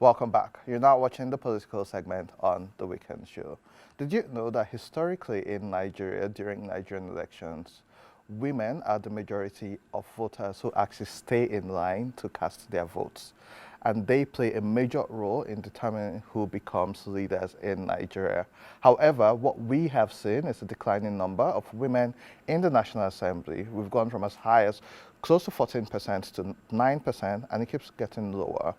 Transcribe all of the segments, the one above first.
Welcome back. You're now watching the political segment on The Weekend Show. Did you know that historically in Nigeria, during Nigerian elections, women are the majority of voters who actually stay in line to cast their votes? And they play a major role in determining who becomes leaders in Nigeria. However, what we have seen is a declining number of women in the National Assembly. We've gone from as high as close to 14% to 9%, and it keeps getting lower.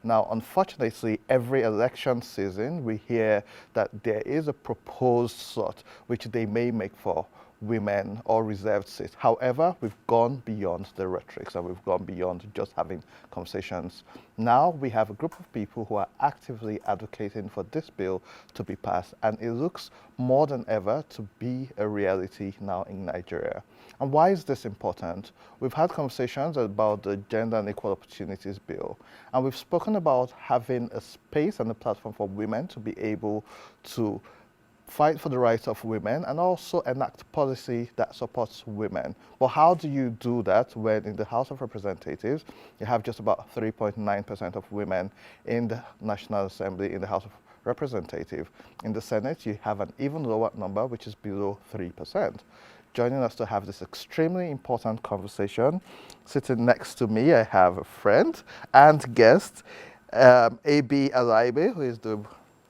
Now, unfortunately, every election season, we hear that there is a proposed slot which they may make for women or reserved seats. However, we've gone beyond the rhetorics and we've gone beyond just having conversations. Now we have a group of people who are actively advocating for this bill to be passed, and it looks more than ever to be a reality now in Nigeria. And why is this important? We've had conversations about the Gender and Equal Opportunities Bill, and we've spoken about having a space and a platform for women to be able to fight for the rights of women and also enact policy that supports women. But how do you do that when in the House of Representatives, you have just about 3.9% of women in the National Assembly, in the House of Representatives. In the Senate, you have an even lower number, which is below 3%. Joining us to have this extremely important conversation, sitting next to me, I have a friend and guest, A.B. Alaibe, who is the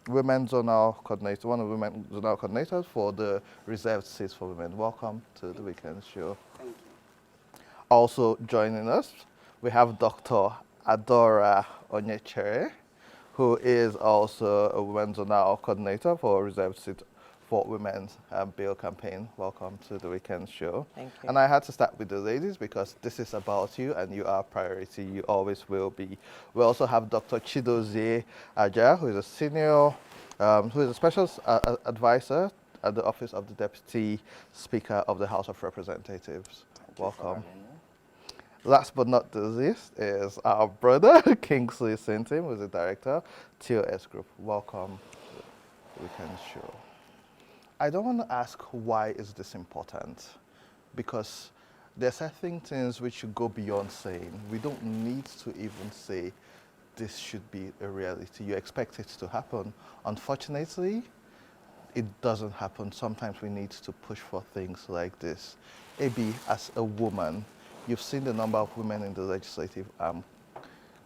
Women Zonal Coordinator, one of the Women Zonal Coordinators for the reserved seats for women. Welcome to the Weekend Show. Thank you. Also joining us, we have Dr. Adora Onyechere, who is also a Women Zonal Coordinator for reserved seats for Women's Bill campaign. Welcome to the Weekend Show. Thank you. And I had to start with the ladies because this is about you and you are priority. You always will be. We also have Dr. Chidozie Aja, who is a senior, who is a special advisor at the Office of the Deputy Speaker of the House of Representatives. Welcome. Last but not the least is our brother, Kingsley Sintim, who is the director, TOS Group. Welcome to the Weekend Show. I don't want to ask why is this important, because there are certain things which should go beyond saying. We don't need to even say this should be a reality. You expect it to happen. Unfortunately, it doesn't happen. Sometimes we need to push for things like this. Abi, as a woman, you've seen the number of women in the legislative arm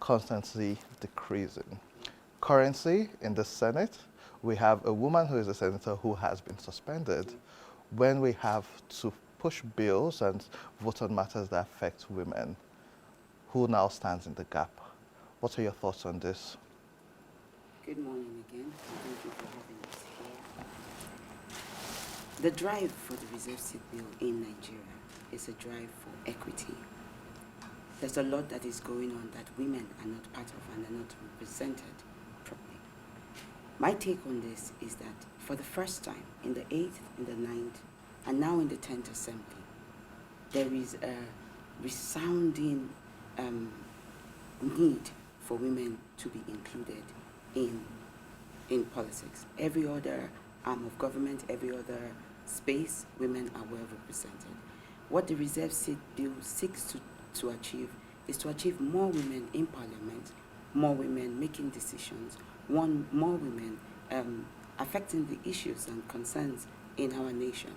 constantly decreasing. Currently, in the Senate, we have a woman who is a senator who has been suspended. When we have to push bills and vote on matters that affect women, who now stands in the gap? What are your thoughts on this? Good morning again. Thank you for having us here. The drive for the reserve seat bill in Nigeria is a drive for equity. There's a lot that is going on that women are not part of and are not represented properly. My take on this is that for the first time in the 8th, in the 9th, and now in the 10th Assembly, there is a resounding need for women to be included in politics. Every other arm of government, every other space, women are well represented. What the reserve seat bill seeks to achieve is to achieve more women in parliament, more women making decisions, more women affecting the issues and concerns in our nation.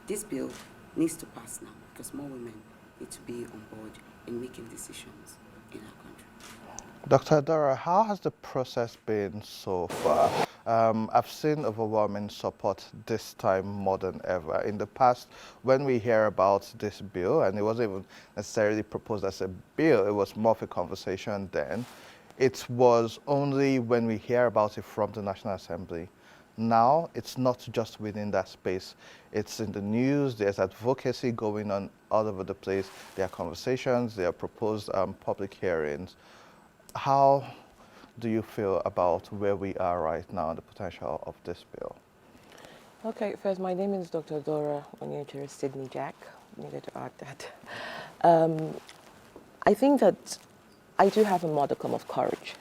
This bill needs to pass now because more women need to be on board in making decisions in our country. Dr. Adora, how has the process been so far? I've seen overwhelming support this time more than ever. In the past, when we hear about this bill, and it wasn't even necessarily proposed as a bill, it was more of a conversation then. It was only when we hear about it from the National Assembly. Now, it's not just within that space. It's in the news, there's advocacy going on all over the place. There are conversations, there are proposed public hearings. How do you feel about where we are right now and the potential of this bill? Okay, first, my name is Dr. Dora Onyechere Sydney Jack. Needed to add that. I think that I do have a modicum of courage.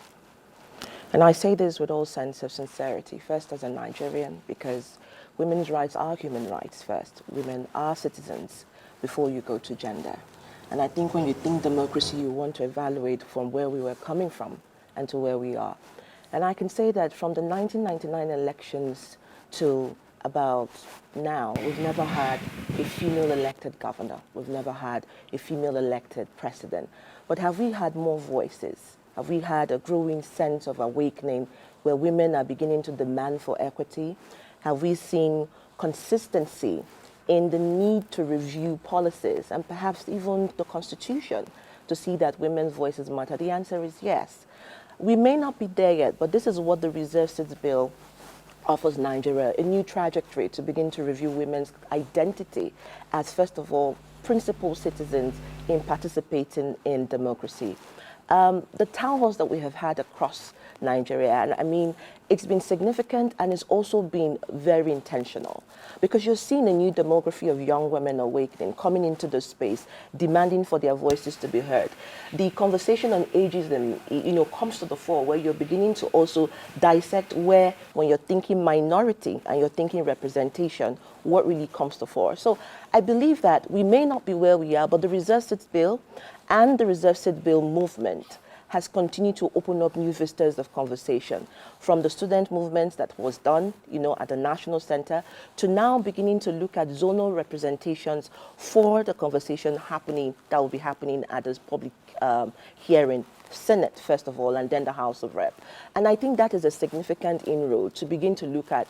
And I say this with all sense of sincerity, first as a Nigerian, because women's rights are human rights first. Women are citizens before you go to gender. And I think when you think democracy, you want to evaluate from where we were coming from and to where we are. And I can say that from the 1999 elections to about now, we've never had a female elected governor. We've never had a female elected president. But have we had more voices? Have we had a growing sense of awakening where women are beginning to demand for equity? Have we seen consistency in the need to review policies and perhaps even the Constitution to see that women's voices matter? The answer is yes. We may not be there yet, but this is what the Reserve Seats Bill offers Nigeria, a new trajectory to begin to review women's identity as, first of all, principal citizens in participating in democracy. The town halls that we have had across Nigeria, and I mean, it's been significant and it's also been very intentional because you're seeing a new demography of young women awakening, coming into the space, demanding for their voices to be heard. The conversation on ageism, comes to the fore where you're beginning to also dissect where, when you're thinking minority and you're thinking representation, what really comes to fore. So I believe that we may not be where we are, but the Reserve Seats Bill and the Reserve Seats Bill movement has continued to open up new vistas of conversation, from the student movement that was done, at the National Center, to now beginning to look at zonal representations for the conversation that will be happening at this public hearing, Senate, first of all, and then the House of Rep. And I think that is a significant inroad to begin to look at,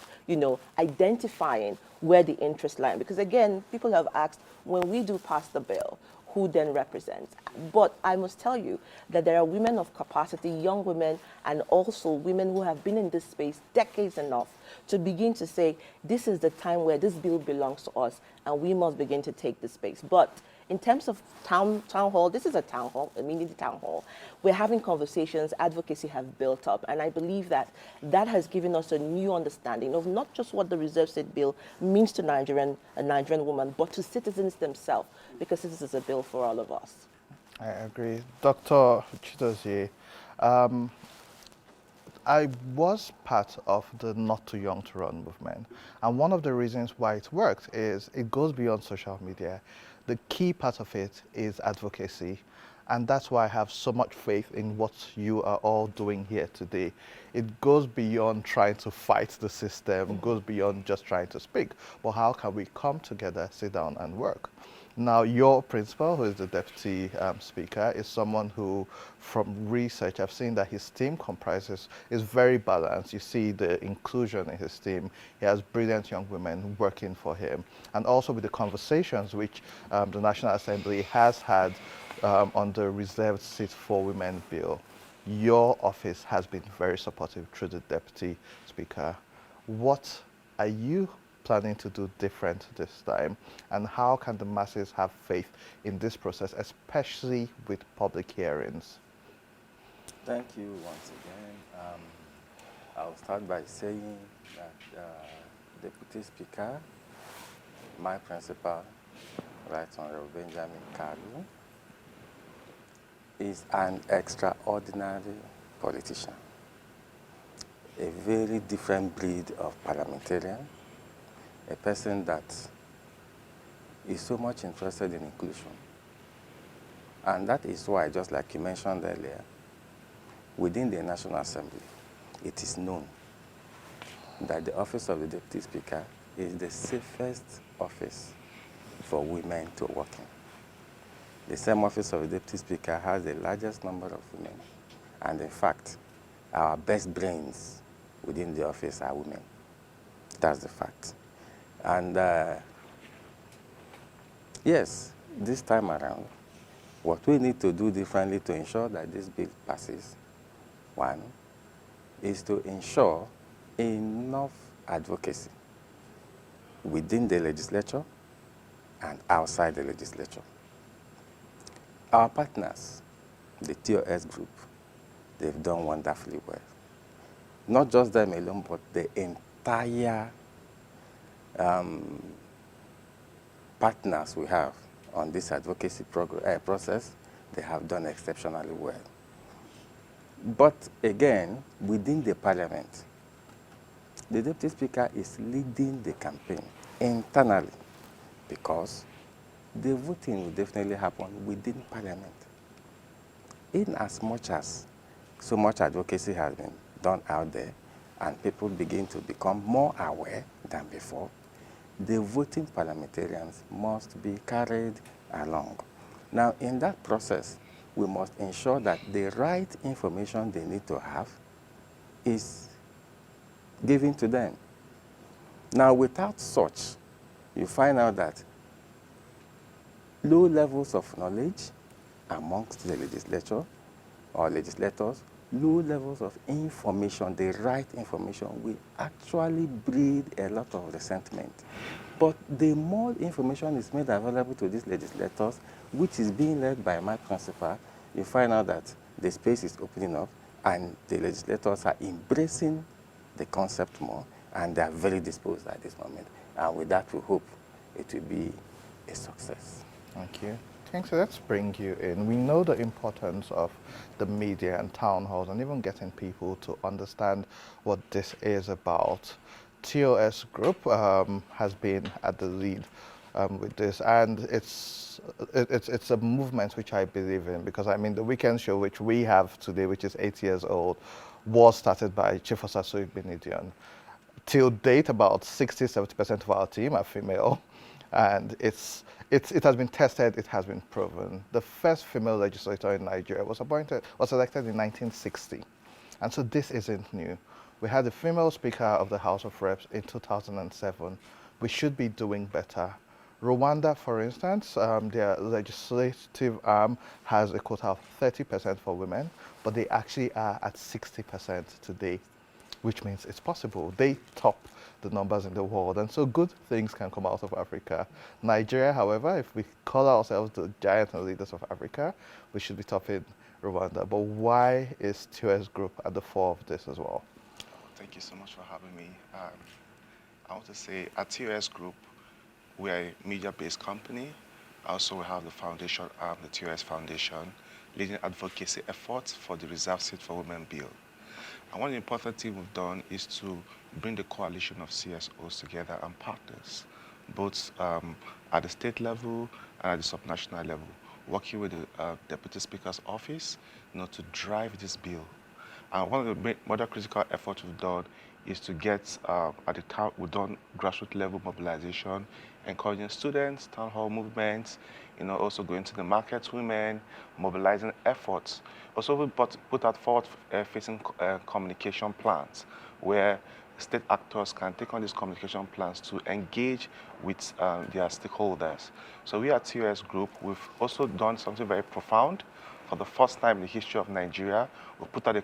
identifying where the interests lie. Because again, people have asked, when we do pass the bill, who then represents? But I must tell you that there are women of capacity, young women, and also women who have been in this space decades enough to begin to say, this is the time where this bill belongs to us, and we must begin to take the space. But in terms of town hall, this is a town hall, a mini town hall. We're having conversations, advocacy have built up, and I believe that that has given us a new understanding of not just what the Reserve Seat Bill means to a Nigerian woman, but to citizens themselves, because this is a bill for all of us. I agree. Dr. Chidozie, I was part of the Not Too Young to Run movement, and one of the reasons why it worked is it goes beyond social media. The key part of it is advocacy, and that's why I have so much faith in what you are all doing here today. It goes beyond trying to fight the system, goes beyond just trying to speak, but how can we come together, sit down and work? Now, your principal, who is the deputy speaker, is someone who, from research, I've seen that his team is very balanced. You see the inclusion in his team. He has brilliant young women working for him. And also with the conversations which the National Assembly has had on the reserved seat for women bill, your office has been very supportive through the deputy speaker. What are you planning to do different this time, and how can the masses have faith in this process, especially with public hearings? Thank you once again. I'll start by saying that Deputy Speaker, my principal, Right Honorable Benjamin Kalu, is an extraordinary politician, a very different breed of parliamentarian, a person that is so much interested in inclusion. And that is why, just like you mentioned earlier, within the National Assembly, it is known that the office of the Deputy Speaker is the safest office for women to work in. The same office of the Deputy Speaker has the largest number of women. And in fact, our best brains within the office are women. That's the fact. And yes, this time around, what we need to do differently to ensure that this bill passes, one, is to ensure enough advocacy within the legislature and outside the legislature. Our partners, the TOS group, they've done wonderfully well. Not just them alone, but the entire partners we have on this advocacy process, they have done exceptionally well. But again, within the parliament, the Deputy Speaker is leading the campaign internally because the voting will definitely happen within parliament. In as much as so much advocacy has been done out there and people begin to become more aware than before, the voting parliamentarians must be carried along. Now, in that process, we must ensure that the right information they need to have is given to them. Now, without such, you find out that low levels of knowledge amongst the legislature or legislators, low levels of information, the right information, will actually breed a lot of resentment. But the more information is made available to these legislators, which is being led by my principal, you find out that the space is opening up and the legislators are embracing the concept more, and they are very disposed at this moment. And with that, we hope it will be a success. Thank you. Thanks. So let's bring you in. We know the importance of the media and town halls and even getting people to understand what this is about. TOS Group has been at the lead with this, and it's a movement which I believe in, because I mean the weekend show which we have today, which is 8 years old, was started by Chief Osasu Benedion. Till date, about 60–70% of our team are female, and it has been tested, it has been proven. The first female legislator in Nigeria was elected in 1960, and so this isn't new. We had the female Speaker of the House of Reps in 2007. We should be doing better. Rwanda, for instance, their legislative arm has a quota of 30% for women, but they actually are at 60% today, which means it's possible. They top the numbers in the world, and so good things can come out of Africa. Nigeria, however, if we call ourselves the giant leaders of Africa, we should be topping Rwanda. But why is TOS Group at the fore of this as well? Thank you so much for having me. I want to say at TOS Group, we are a media-based company. Also, we have the foundation, the TOS Foundation, leading advocacy efforts for the Reserved Seat for Women Bill. And one important thing we've done is to bring the coalition of CSOs together and partners, both at the state level and at the subnational level, working with the Deputy Speaker's office, to drive this bill. And one of the other critical efforts we've done is to get at the town, we've done grassroots level mobilization, encouraging students, town hall movements, also going to the market women, mobilizing efforts. Also, we put out forward-facing communication plans where state actors can take on these communication plans to engage with their stakeholders. So we at TOS Group, we've also done something very profound. For the first time in the history of Nigeria, we put out a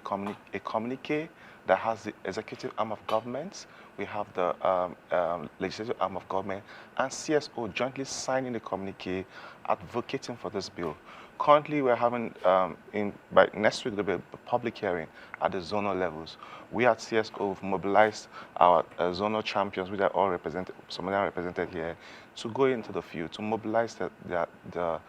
communique that has the executive arm of government, we have the legislative arm of government, and CSO jointly signing the communique advocating for this bill. Currently, we're having, by next week, there'll be a public hearing at the zonal levels. We at CSO have mobilized our zonal champions, which are all represented, some of them are represented here, to go into the field, to mobilize the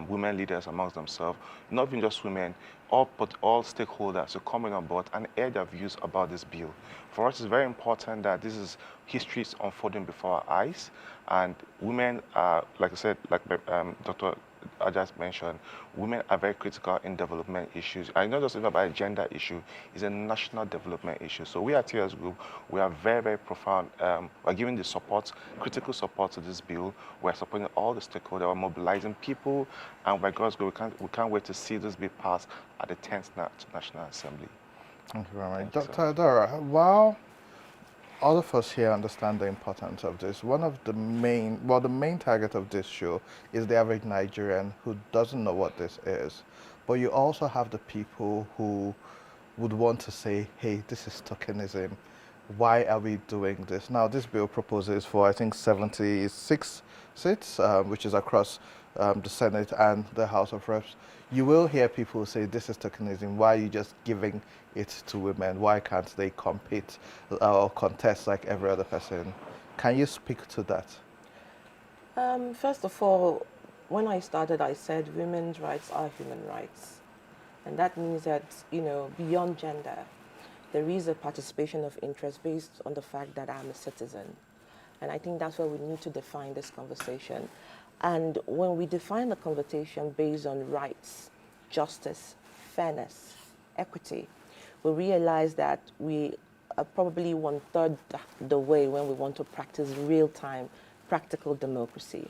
women leaders amongst themselves, not even just women, but all stakeholders to come in on board and air their views about this bill. For us, it's very important that this is history is unfolding before our eyes, and women are, like I said, like Dr. I just mentioned, women are very critical in development issues. And not just about a gender issue, it's a national development issue. So we at TOS Group, we are very, very profound. We're giving the support, critical support to this bill. We're supporting all the stakeholders, we're mobilizing people, and by God's grace, we can't wait to see this bill passed at the 10th National Assembly. Thank you very much. Thank you, Dr. Dora, while all of us here understand the importance of this, the main target of this show is the average Nigerian who doesn't know what this is. But you also have the people who would want to say, hey, this is tokenism. Why are we doing this? Now, this bill proposes for, I think, 76 seats, which is across the Senate and the House of Reps. You will hear people say, this is tokenism. Why are you just giving it to women? Why can't they compete or contest like every other person? Can you speak to that? First of all, when I started, I said women's rights are human rights. And that means that, beyond gender, there is a participation of interest based on the fact that I'm a citizen. And I think that's where we need to define this conversation. And when we define the conversation based on rights, justice, fairness, equity, we realize that we are probably 1/3 the way when we want to practice real-time, practical democracy.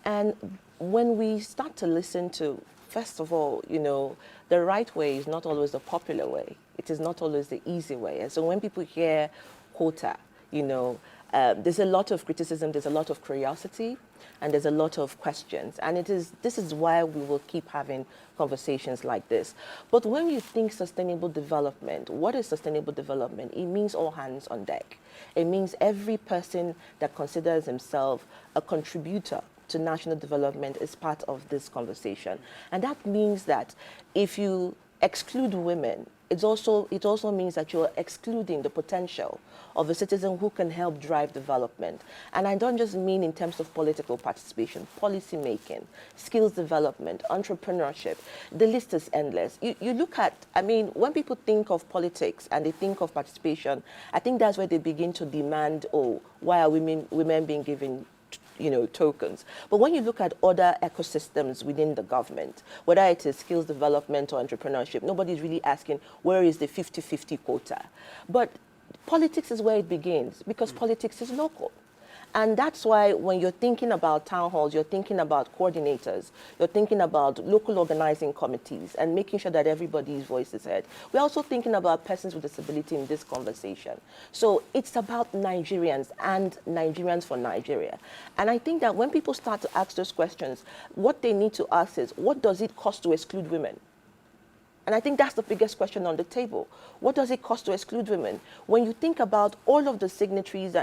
And when we start to listen to, first of all, the right way is not always the popular way. It is not always the easy way. And so when people hear quota, there's a lot of criticism, there's a lot of curiosity, and there's a lot of questions. And this is why we will keep having conversations like this. But when you think sustainable development, what is sustainable development? It means all hands on deck. It means every person that considers himself a contributor to national development is part of this conversation. And that means that if you exclude women, it also means that you're excluding the potential of a citizen who can help drive development. And I don't just mean in terms of political participation, policy making, skills development, entrepreneurship. The list is endless. You look at, when people think of politics and they think of participation, I think that's where they begin to demand, why are women being given tokens. But when you look at other ecosystems within the government, whether it is skills development or entrepreneurship, nobody's really asking where is the 50-50 quota. But politics is where it begins, because politics is local. And that's why when you're thinking about town halls, you're thinking about coordinators, you're thinking about local organizing committees and making sure that everybody's voice is heard. We're also thinking about persons with disability in this conversation. So it's about Nigerians and Nigerians for Nigeria. And I think that when people start to ask those questions, what they need to ask is, what does it cost to exclude women? And I think that's the biggest question on the table. What does it cost to exclude women? When you think about all of the signatories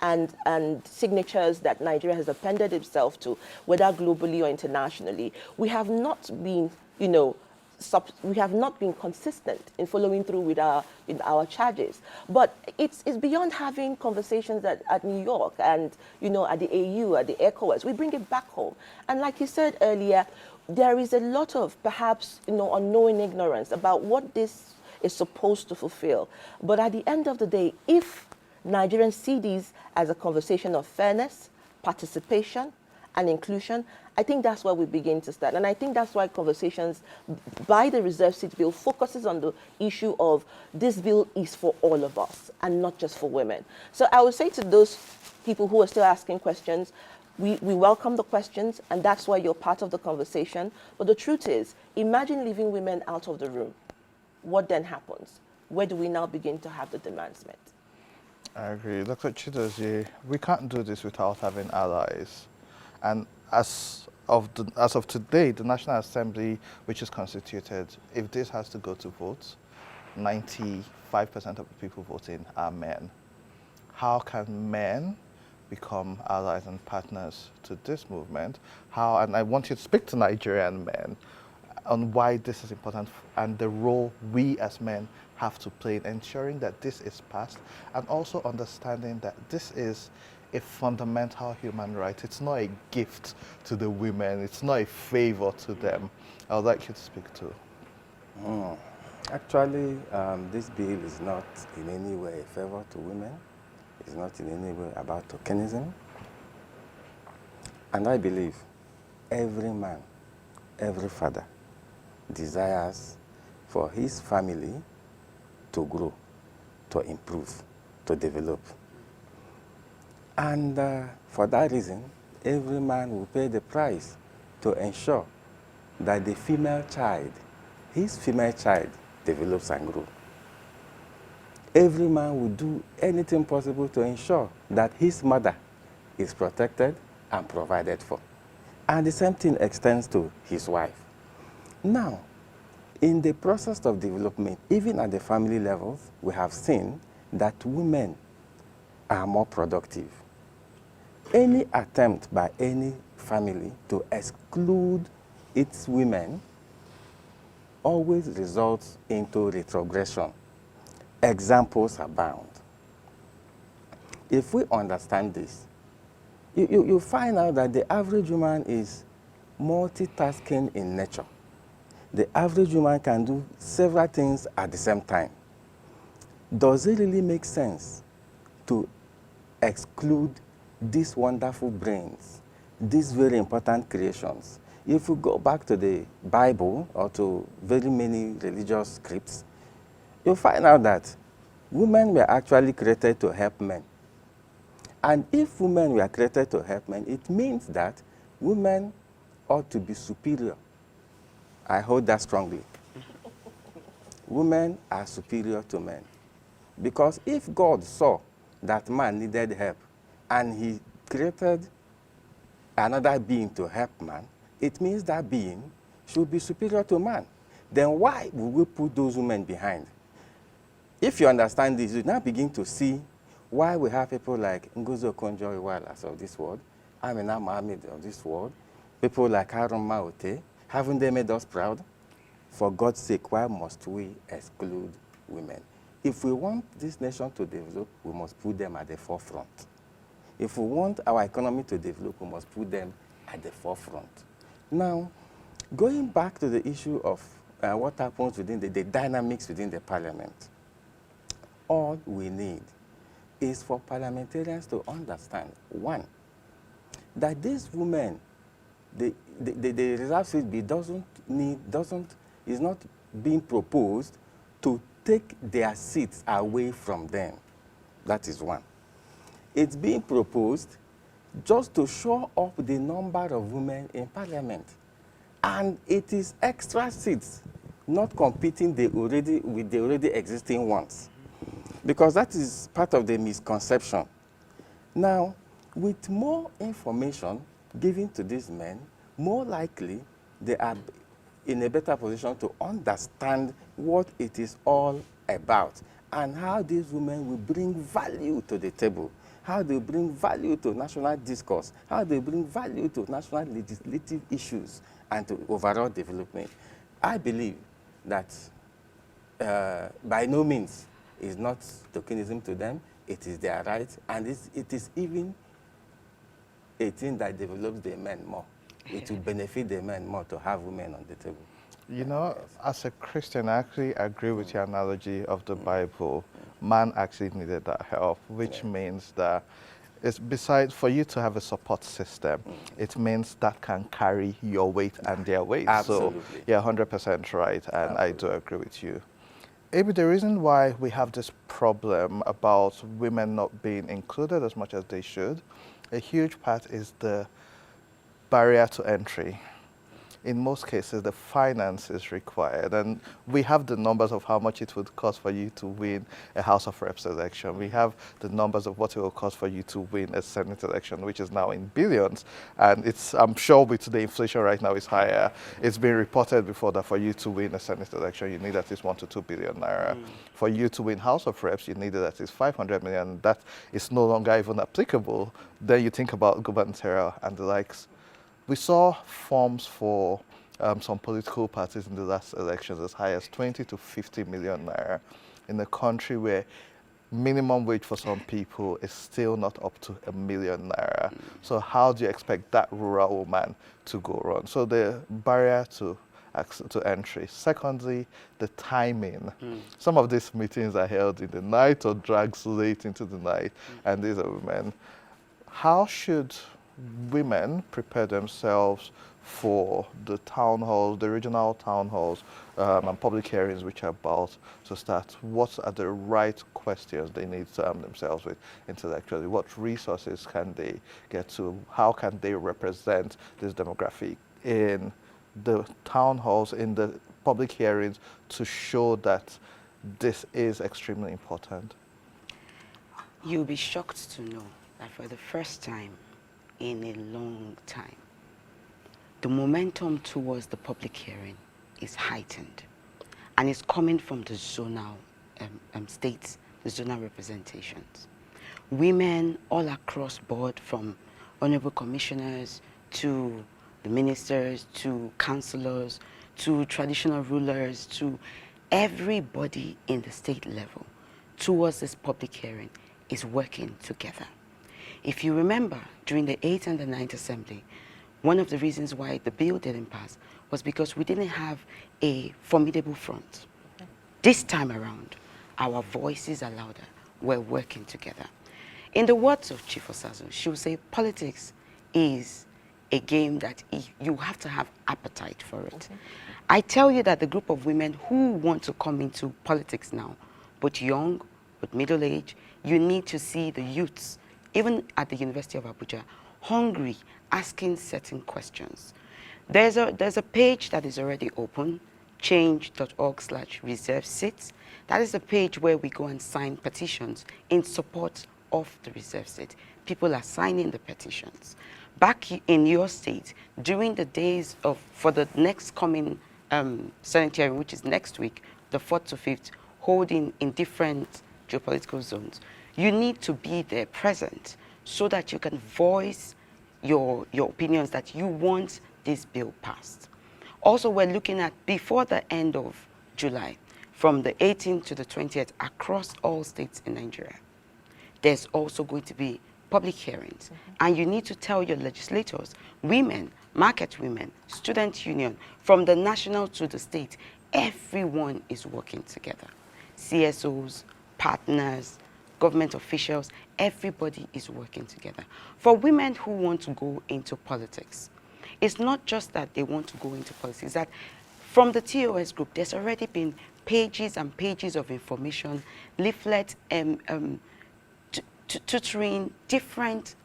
and signatures that Nigeria has appended itself to, whether globally or internationally, we have not been, we have not been consistent in following through with our charges. But it's beyond having conversations at New York and at the AU, at the ECOWAS. We bring it back home. And like you said earlier, there is a lot of perhaps unknowing ignorance about what this is supposed to fulfill. But at the end of the day, if Nigerians see these as a conversation of fairness, participation, and inclusion, I think that's where we begin to start. And I think that's why conversations by the Reserve Seat Bill focuses on the issue of this bill is for all of us and not just for women. So I would say to those people who are still asking questions, we welcome the questions, and that's why you're part of the conversation. But the truth is, imagine leaving women out of the room. What then happens? Where do we now begin to have the demands met? I agree. Dr. Chidozie, we can't do this without having allies. And as of today, the National Assembly, which is constituted, if this has to go to votes, 95% of the people voting are men. How can men become allies and partners to this movement? And I want you to speak to Nigerian men on why this is important and the role we as men have to play in ensuring that this is passed, and also understanding that this is a fundamental human right. It's not a gift to the women. It's not a favor to them. I would like you to speak to. Actually, this bill is not in any way a favor to women. It's not in any way about tokenism. And I believe every man, every father desires for his family to grow, to improve, to develop. And for that reason, every man will pay the price to ensure that the female child, his female child, develops and grows. Every man will do anything possible to ensure that his mother is protected and provided for. And the same thing extends to his wife. Now, in the process of development, even at the family levels, we have seen that women are more productive. Any attempt by any family to exclude its women always results into retrogression. Examples abound. If we understand this, you find out that the average woman is multitasking in nature. The average woman can do several things at the same time. Does it really make sense to exclude these wonderful brains, these very important creations? If we go back to the Bible or to very many religious scripts, you'll find out that women were actually created to help men. And if women were created to help men, it means that women ought to be superior. I hold that strongly. Women are superior to men. Because if God saw that man needed help and he created another being to help man, it means that being should be superior to man. Then why will we put those women behind? If you understand this, you now begin to see why we have people like Ngozi Okonjo-Iweala of this world, Amina Mohammed of this world, people like Harun Maute. Haven't they made us proud? For God's sake, why must we exclude women? If we want this nation to develop, we must put them at the forefront. If we want our economy to develop, we must put them at the forefront. Now, going back to the issue of what happens within the dynamics within the parliament, all we need is for parliamentarians to understand, one, that these women, the reserve seat bill is not being proposed to take their seats away from them. That is one. It's being proposed just to show up the number of women in parliament. And it is extra seats, not competing with the already existing ones. Because that is part of the misconception. Now, with more information given to these men, more likely they are in a better position to understand what it is all about and how these women will bring value to the table, how they bring value to national discourse, how they bring value to national legislative issues and to overall development. I believe that by no means is not tokenism to them. It is their right, and it is even a thing that develops the men more. It will benefit the men more to have women on the table. You know, as a Christian, I actually agree with your analogy of the Bible. Man actually needed that help, which means that it's besides for you to have a support system, it means that can carry your weight and their weight. Absolutely. So, yeah, 100% right, and Absolutely. I do agree with you. Maybe the reason why we have this problem about women not being included as much as they should, a huge part is the barrier to entry. In most cases, the finance is required, and we have the numbers of how much it would cost for you to win a House of Reps election. We have the numbers of what it will cost for you to win a Senate election, which is now in billions, and I'm sure with the inflation right now is higher. It's been reported before that for you to win a Senate election, you need at least 1 to 2 billion naira. For you to win House of Reps, you need at least 500 million. That is no longer even applicable. Then you think about gubernatorial and the likes. We saw forms for some political parties in the last elections as high as 20 to 50 million naira in a country where minimum wage for some people is still not up to $1 million naira. So how do you expect that rural woman to go around? So the barrier to entry. Secondly, the timing. Some of these meetings are held in the night or drags late into the night, and these are women. How should women prepare themselves for the town halls, the regional town halls, and public hearings which are about to start? What are the right questions they need to arm themselves with intellectually? What resources can they get to? How can they represent this demographic in the town halls, in the public hearings, to show that this is extremely important? You'll be shocked to know that for the first time in a long time, the momentum towards the public hearing is heightened, and it's coming from the zonal states, the zonal representations. Women all across board, from honorable commissioners to the ministers to councillors to traditional rulers to everybody in the state level towards this public hearing is working together. If you remember, during the 8th and the 9th Assembly, one of the reasons why the bill didn't pass was because we didn't have a formidable front. This time around, our voices are louder. We're working together. In the words of Chief Osazu, she would say politics is a game that you have to have appetite for it. I tell you that the group of women who want to come into politics now, both young, but middle-aged, you need to see the youths, even at the University of Abuja, hungry, asking certain questions. There's a page that is already open, change.org/reserve seats. That is a page where we go and sign petitions in support of the reserve seat. People are signing the petitions. Back in your state, during the days for the next coming Senate hearing, which is next week, the 4th to 5th, holding in different geopolitical zones, you need to be there present so that you can voice your opinions that you want this bill passed. Also, we're looking at, before the end of July, from the 18th to the 20th, across all states in Nigeria, there's also going to be public hearings. And you need to tell your legislators, women, market women, student union, from the national to the state, everyone is working together. CSOs, partners, government officials, everybody is working together. For women who want to go into politics, it's not just that they want to go into politics, it's that from the TOS group, there's already been pages and pages of information, leaflet, tutoring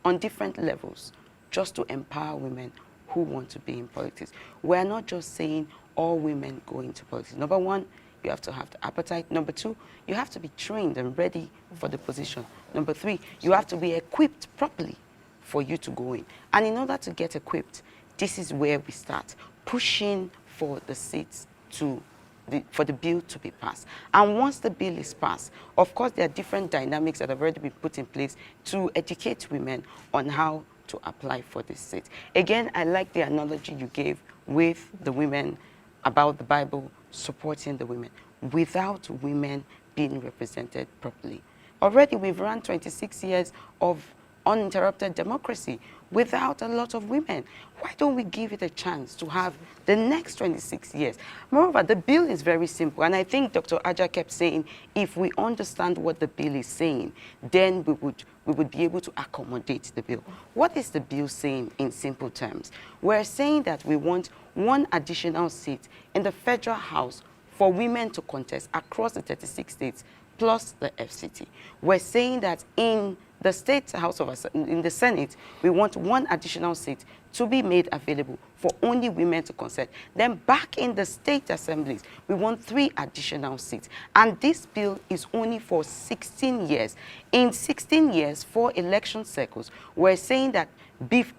on different levels, just to empower women who want to be in politics. We're not just saying all women go into politics. Number one, you have to have the appetite. Number two, you have to be trained and ready for the position. Number three, you have to be equipped properly for you to go in. And in order to get equipped, this is where we start pushing for the seats for the bill to be passed. And once the bill is passed, of course, there are different dynamics that have already been put in place to educate women on how to apply for this seat. Again, I like the analogy you gave with the women about the Bible supporting the women. Without women being represented properly. Already we've run 26 years of uninterrupted democracy without a lot of women. Why don't we give it a chance to have the next 26 years? Moreover, the bill is very simple, and I think Dr. Aja kept saying, if we understand what the bill is saying, then we would be able to accommodate the bill. What is the bill saying in simple terms? We're saying that we want one additional seat in the federal house for women to contest across the 36 states, plus the FCT. We're saying that in the state house in the Senate, we want one additional seat to be made available for only women to contest. Then back in the state assemblies, we want 3 additional seats. And this bill is only for 16 years. In 16 years, 4 election cycles, we're saying that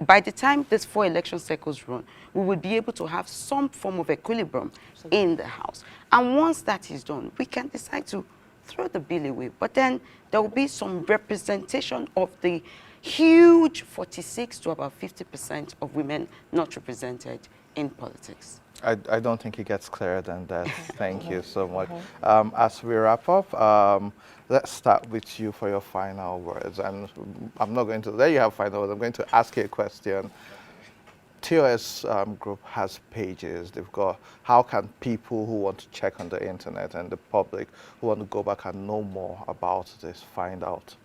by the time these 4 election cycles run, we will be able to have some form of equilibrium in the House. And once that is done, we can decide to throw the bill away. But then there will be some representation of the huge 46 to about 50% of women not represented in politics. I don't think it gets clearer than that. Thank you so much. As we wrap up, let's start with you for your final words. And I'm not going to let you have final words. I'm going to ask you a question. TOS group has pages. They've got, how can people who want to check on the internet and the public who want to go back and know more about this, find out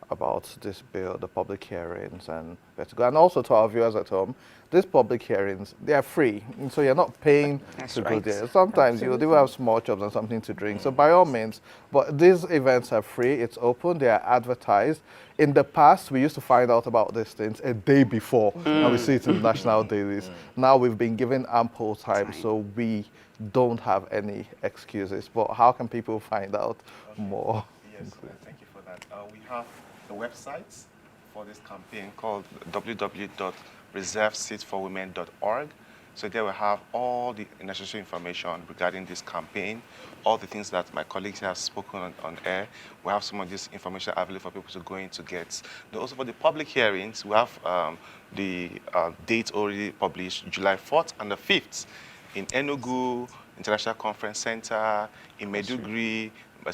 about this bill, the public hearings, and where to go? And also to our viewers at home, these public hearings, they are free, and so you're not paying to go there. Sometimes you do have small chops and something to drink, so by all means, but these events are free, it's open, they are advertised. In the past, we used to find out about these things a day before, and we see it in national dailies. Now we've been given ample time, so we don't have any excuses. But how can people find out more? Yes, thank you for that. We have the website for this campaign called www.reserveseatforwomen.org. So there we have all the necessary information regarding this campaign, all the things that my colleagues have spoken on air. We have some of this information available for people to go in to get. And also for the public hearings, we have the dates already published, July 4th and the 5th in Enugu International Conference Center, in Maiduguri,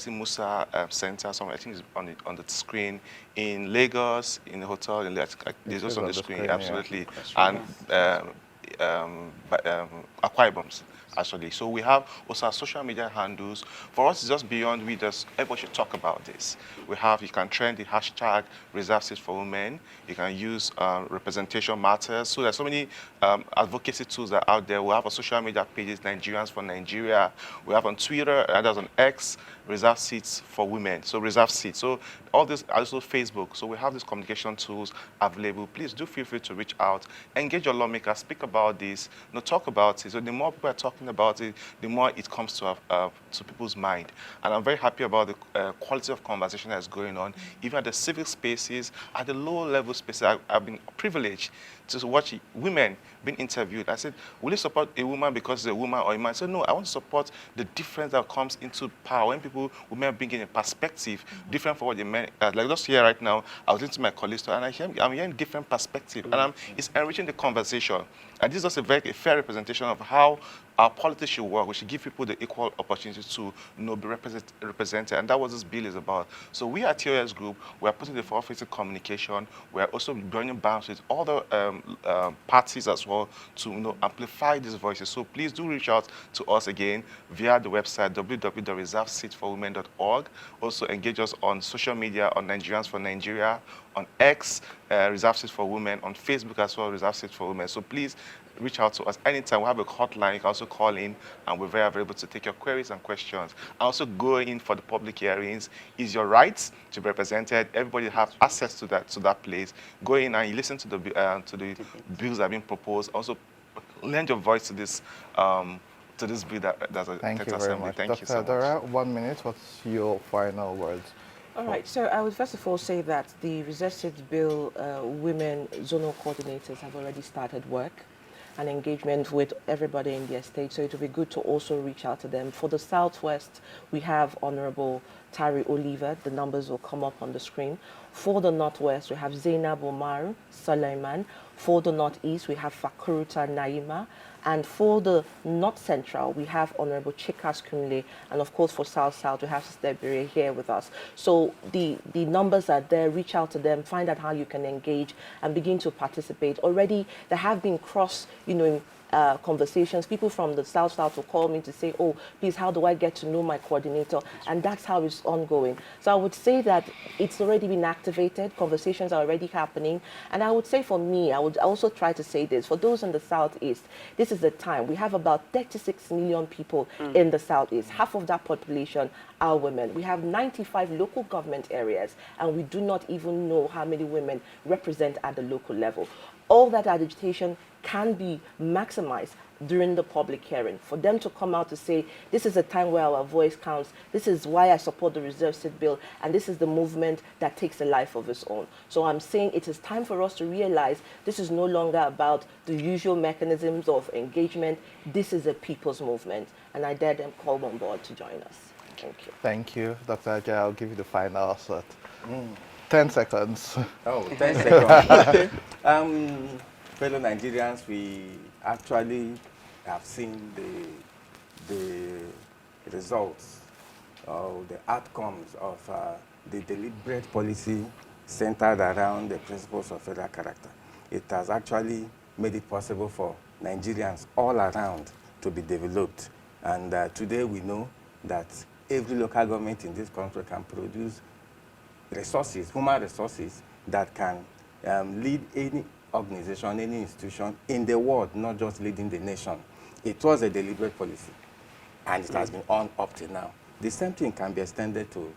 Musa Center, somewhere, I think it's on the screen, in Lagos, in the hotel, there's also on the screen, absolutely, and Akwa Ibom. actually. So we have also our social media handles. For us, it's just beyond we just, everybody should talk about this. You can trend the hashtag reserve seats for women. You can use representation matters. So there's so many advocacy tools that are out there. We have our social media pages, Nigerians for Nigeria. We have on Twitter, and there's on X, reserve seats for women. So reserve seats. So all this, also Facebook. So we have these communication tools available. Please do feel free to reach out, engage your lawmakers, speak about this, talk about it. So the more people are talking about it, the more it comes to people's mind. And I'm very happy about the quality of conversation that's going on, even at the civic spaces, at the lower level spaces. I've been privileged to watch women being interviewed. I said, will you support a woman because she's a woman or a man? I said, no, I want to support the difference that comes into power when women bring in a perspective different from what the men, like just here right now, I was listening to my colleagues and I'm hearing different perspective, and it's enriching the conversation. And this is just a fair representation of how our politics should work. We should give people the equal opportunity to be represented, and that what this bill is about. So we at TOS Group, we are putting the forward-facing communication. We are also joining bands with other parties as well to amplify these voices. So please do reach out to us again via the website www.reserveseatforwomen.org. Also engage us on social media on Nigerians for Nigeria, on X, Reserve Seats for Women, on Facebook as well, Reserve Seats for Women. So please reach out to us anytime. We have a hotline. You can also call in, and we're very available to take your queries and questions. And also go in for the public hearings. It's your right to be represented. Everybody have access to that place. Go in and you listen to the bills that are being proposed. Also, lend your voice to this bill that's a Thank you very assembly. much. Thank Dr. you so much. Dora, 1 minute. What's your final words? All right, so I would first of all say that the Reserve Seats Bill women zonal coordinators have already started work and engagement with everybody in their state, so it will be good to also reach out to them. For the Southwest, we have Honorable Tari Oliver. The numbers will come up on the screen. For the Northwest, we have Zainab Omar Sulaiman. For the Northeast, we have Fakuruta Naima. And for the North Central, we have Honorable Chikas Kunle. And of course, for South, we have Sister Bere here with us. So the numbers are there. Reach out to them, find out how you can engage and begin to participate. Already, there have been conversations. People from the South will call me to say, oh, please, how do I get to know my coordinator? And that's how it's ongoing. So I would say that it's already been activated. Conversations are already happening. And I would say for me, I would also try to say this, for those in the Southeast, this is the time. We have about 36 million people in the Southeast. Half of that population are women. We have 95 local government areas, and we do not even know how many women represent at the local level. All that agitation can be maximized during the public hearing, for them to come out to say, this is a time where our voice counts, this is why I support the Reserve Seat Bill, and this is the movement that takes a life of its own. So I'm saying it is time for us to realize this is no longer about the usual mechanisms of engagement. This is a people's movement, and I dare them call on board to join us. Thank you. Thank you. Dr. Ajay, I'll give you the final slot. 10 seconds. Oh, 10 seconds. Fellow Nigerians, we actually have seen the results or the outcomes of the deliberate policy centered around the principles of federal character. It has actually made it possible for Nigerians all around to be developed. And today we know that every local government in this country can produce resources, human resources, that can lead any organization, any institution in the world, not just leading the nation. It was a deliberate policy, and it has been on up to now. The same thing can be extended to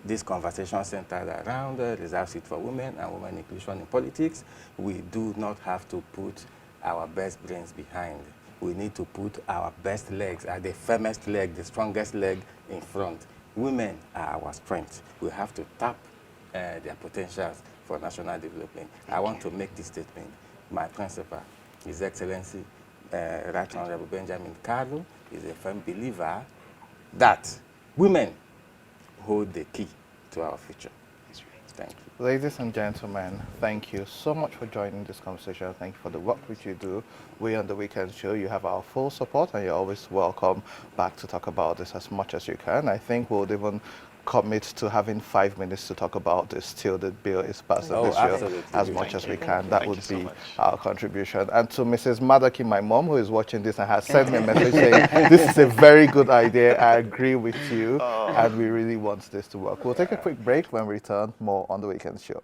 this conversation centered around reserve seat for women and women inclusion in politics. We do not have to put our best brains behind. We need to put our best legs, the firmest leg, the strongest leg in front. Women are our strength. We have to tap their potentials for national development. I want to make this statement. My principal, His Excellency, Right Honorable Benjamin Kalu, is a firm believer that women hold the key to our future. Thank you. Ladies and gentlemen, thank you so much for joining this conversation. Thank you for the work which you do. We on the Weekend Show, you have our full support, and you're always welcome back to talk about this as much as you can. I think we'll even commit to having 5 minutes to talk about this till the bill is passed in Oh, this show absolutely. as Thank much as you. we can. That Thank would you so be much. our contribution. And to Mrs. Madaki, my mom, who is watching this and has sent me a message saying, this is a very good idea. I agree with you. And we really want this to work. We'll take a quick break. When we return, more on The Weekend Show.